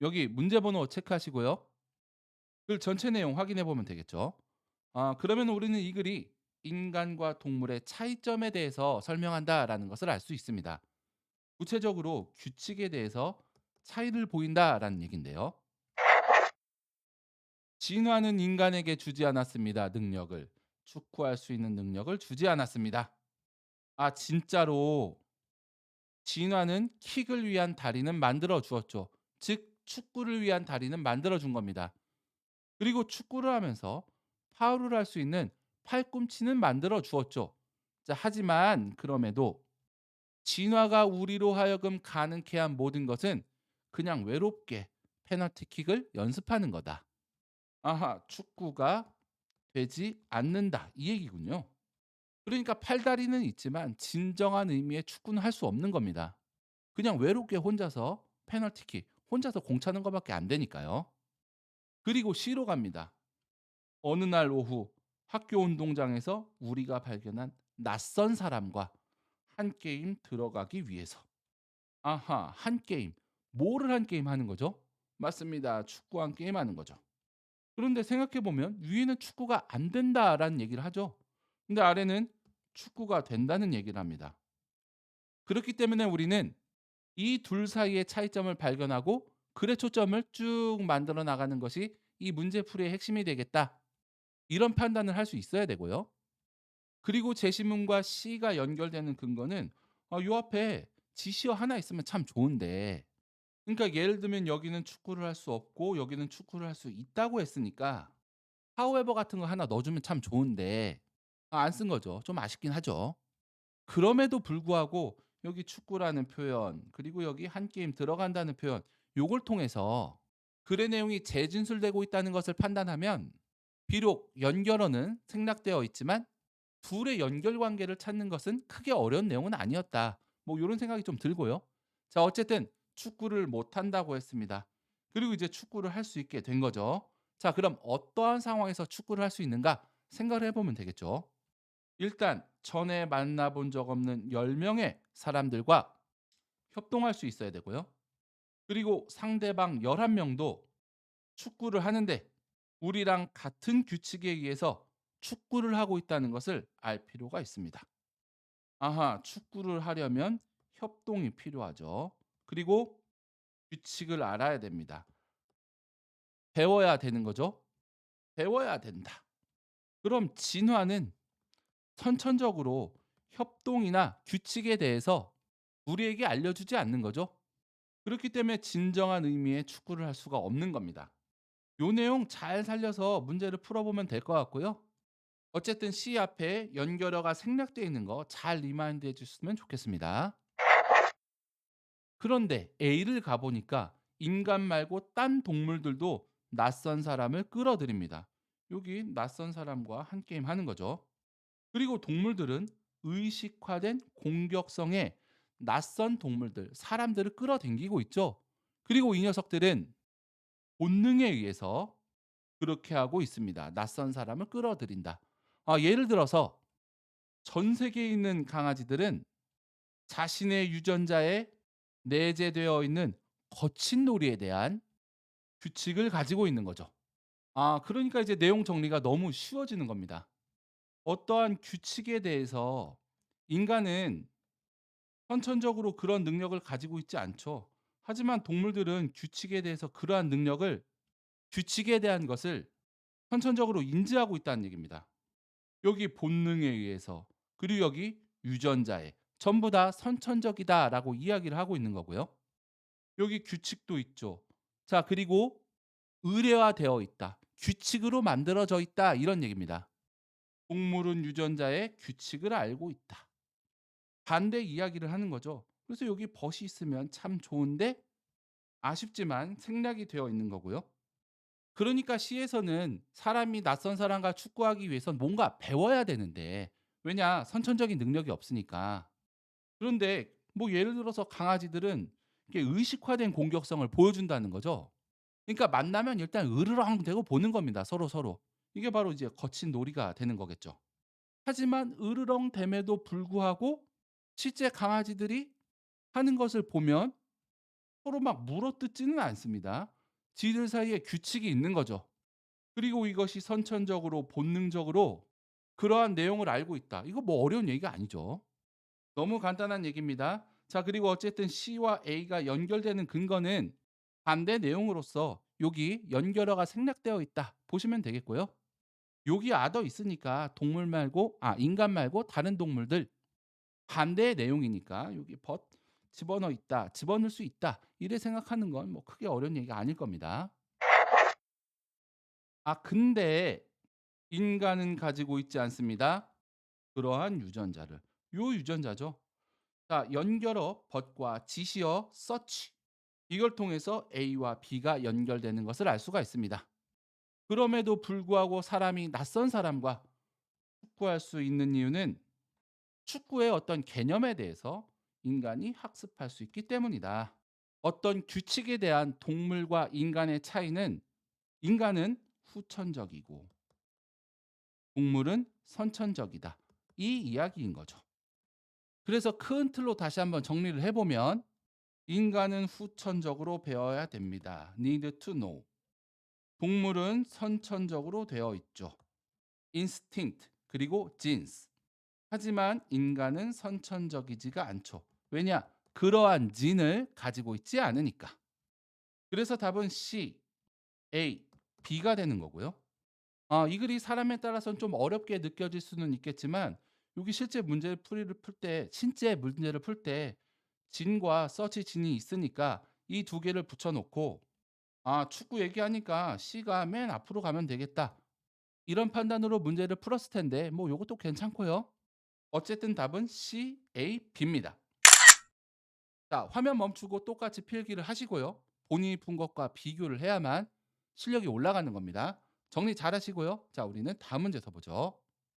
여기 문제 번호 체크하시고요. 글 전체 내용 확인해 보면 되겠죠. 그러면 우리는 이 글이 인간과 동물의 차이점에 대해서 설명한다라는 것을 알 수 있습니다. 구체적으로 규칙에 대해서 차이를 보인다라는 얘긴데요. 진화는 인간에게 주지 않았습니다. 능력을. 축구할 수 있는 능력을 주지 않았습니다. 진짜로 진화는 킥을 위한 다리는 만들어 주었죠. 즉 축구를 위한 다리는 만들어 준 겁니다. 그리고 축구를 하면서 파울을 할 수 있는 팔꿈치는 만들어 주었죠. 자, 하지만 그럼에도 진화가 우리로 하여금 가능케 한 모든 것은 그냥 외롭게 페널티킥을 연습하는 거다. 축구가 되지 않는다. 이 얘기군요. 그러니까 팔다리는 있지만 진정한 의미의 축구는 할 수 없는 겁니다. 그냥 외롭게 혼자서 페널티킥, 혼자서 공 차는 것밖에 안 되니까요. 그리고 C로 갑니다. 어느 날 오후 학교 운동장에서 우리가 발견한 낯선 사람과 한 게임 들어가기 위해서. 한 게임. 뭐를 한 게임 하는 거죠? 맞습니다. 축구 한 게임 하는 거죠. 그런데 생각해 보면 위에는 축구가 안 된다라는 얘기를 하죠. 근데 아래는 축구가 된다는 얘기를 합니다. 그렇기 때문에 우리는 이 둘 사이의 차이점을 발견하고 글의 초점을 쭉 만들어 나가는 것이 이 문제풀이의 핵심이 되겠다. 이런 판단을 할 수 있어야 되고요. 그리고 제시문과 C가 연결되는 근거는 요 앞에 지시어 하나 있으면 참 좋은데, 그러니까 예를 들면 여기는 축구를 할 수 없고 여기는 축구를 할 수 있다고 했으니까 however 같은 거 하나 넣어 주면 참 좋은데 안 쓴 거죠. 좀 아쉽긴 하죠. 그럼에도 불구하고 여기 축구라는 표현, 그리고 여기 한 게임 들어간다는 표현, 요걸 통해서 글의 내용이 재진술되고 있다는 것을 판단하면 비록 연결어는 생략되어 있지만 둘의 연결 관계를 찾는 것은 크게 어려운 내용은 아니었다. 뭐 요런 생각이 좀 들고요. 자, 어쨌든 축구를 못 한다고 했습니다. 그리고 이제 축구를 할 수 있게 된 거죠. 자, 그럼 어떠한 상황에서 축구를 할 수 있는가 생각을 해 보면 되겠죠. 일단 전에 만나본 적 없는 10 명의 사람들과 협동할 수 있어야 되고요. 그리고 상대방 11 명도 축구를 하는데 우리랑 같은 규칙에 의해서 축구를 하고 있다는 것을 알 필요가 있습니다. 축구를 하려면 협동이 필요하죠. 그리고 규칙을 알아야 됩니다. 배워야 되는 거죠. 배워야 된다. 그럼 진화는 선천적으로 협동이나 규칙에 대해서 우리에게 알려주지 않는 거죠. 그렇기 때문에 진정한 의미의 축구를 할 수가 없는 겁니다. 요 내용 잘 살려서 문제를 풀어보면 될 것 같고요. 어쨌든 C 앞에 연결어가 생략되어 있는 거 잘 리마인드 해주시면 좋겠습니다. 그런데 A를 가보니까 인간 말고 딴 동물들도 낯선 사람을 끌어들입니다. 여기 낯선 사람과 한 게임 하는 거죠. 그리고 동물들은 의식화된 공격성에 낯선 동물들, 사람들을 끌어당기고 있죠. 그리고 이 녀석들은 본능에 의해서 그렇게 하고 있습니다. 낯선 사람을 끌어들인다. 예를 들어서 전 세계에 있는 강아지들은 자신의 유전자에 내재되어 있는 거친 놀이에 대한 규칙을 가지고 있는 거죠. 그러니까 이제 내용 정리가 너무 쉬워지는 겁니다. 어떠한 규칙에 대해서 인간은 선천적으로 그런 능력을 가지고 있지 않죠. 하지만 동물들은 규칙에 대해서 그러한 능력을, 규칙에 대한 것을 선천적으로 인지하고 있다는 얘기입니다. 여기 본능에 의해서, 그리고 여기 유전자에, 전부 다 선천적이다라고 이야기를 하고 있는 거고요. 여기 규칙도 있죠. 자, 그리고 의례화되어 있다. 규칙으로 만들어져 있다. 이런 얘기입니다. 동물은 유전자의 규칙을 알고 있다. 반대 이야기를 하는 거죠. 그래서 여기 벗이 있으면 참 좋은데 아쉽지만 생략이 되어 있는 거고요. 그러니까 시에서는 사람이 낯선 사람과 축구하기 위해선 뭔가 배워야 되는데, 왜냐? 선천적인 능력이 없으니까. 그런데 뭐 예를 들어서 강아지들은 이게 의식화된 공격성을 보여준다는 거죠. 그러니까 만나면 일단 으르렁대고 보는 겁니다. 서로서로. 이게 바로 이제 거친 놀이가 되는 거겠죠. 하지만 으르렁댐에도 불구하고 실제 강아지들이 하는 것을 보면 서로 막 물어뜯지는 않습니다. 지들 사이에 규칙이 있는 거죠. 그리고 이것이 선천적으로 본능적으로 그러한 내용을 알고 있다. 이거 뭐 어려운 얘기가 아니죠. 너무 간단한 얘기입니다. 자, 그리고 어쨌든 C와 A가 연결되는 근거는 반대 내용으로서 여기 연결어가 생략되어 있다. 보시면 되겠고요. 여기 other 있으니까 동물 말고 인간 말고 다른 동물들 반대의 내용이니까 여기 but 집어넣어 있다. 집어넣을 수 있다. 이래 생각하는 건 뭐 크게 어려운 얘기가 아닐 겁니다. 근데 인간은 가지고 있지 않습니다. 그러한 유전자를. 요 유전자죠. 자, 연결어 but과 지시어 such 이걸 통해서 A와 B가 연결되는 것을 알 수가 있습니다. 그럼에도 불구하고 사람이 낯선 사람과 축구할 수 있는 이유는 축구의 어떤 개념에 대해서 인간이 학습할 수 있기 때문이다. 어떤 규칙에 대한 동물과 인간의 차이는 인간은 후천적이고 동물은 선천적이다. 이 이야기인 거죠. 그래서 큰 틀로 다시 한번 정리를 해보면 인간은 후천적으로 배워야 됩니다. need to know. 동물은 선천적으로 되어 있죠. instinct 그리고 genes. 하지만 인간은 선천적이지가 않죠. 왜냐? 그러한 진을 가지고 있지 않으니까. 그래서 답은 C, A, B가 되는 거고요. 이 글이 사람에 따라서는 좀 어렵게 느껴질 수는 있겠지만 여기 실제 문제를 풀 때, 신체 문제를 풀 때 진과 서치 진이 있으니까 이 두 개를 붙여놓고 축구 얘기하니까 C가 맨 앞으로 가면 되겠다. 이런 판단으로 문제를 풀었을 텐데 뭐 요것도 괜찮고요. 어쨌든 답은 C, A, B입니다. 자, 화면 멈추고 똑같이 필기를 하시고요. 본인이 푼 것과 비교를 해야만 실력이 올라가는 겁니다. 정리 잘 하시고요. 자, 우리는 다음 문제 더 보죠.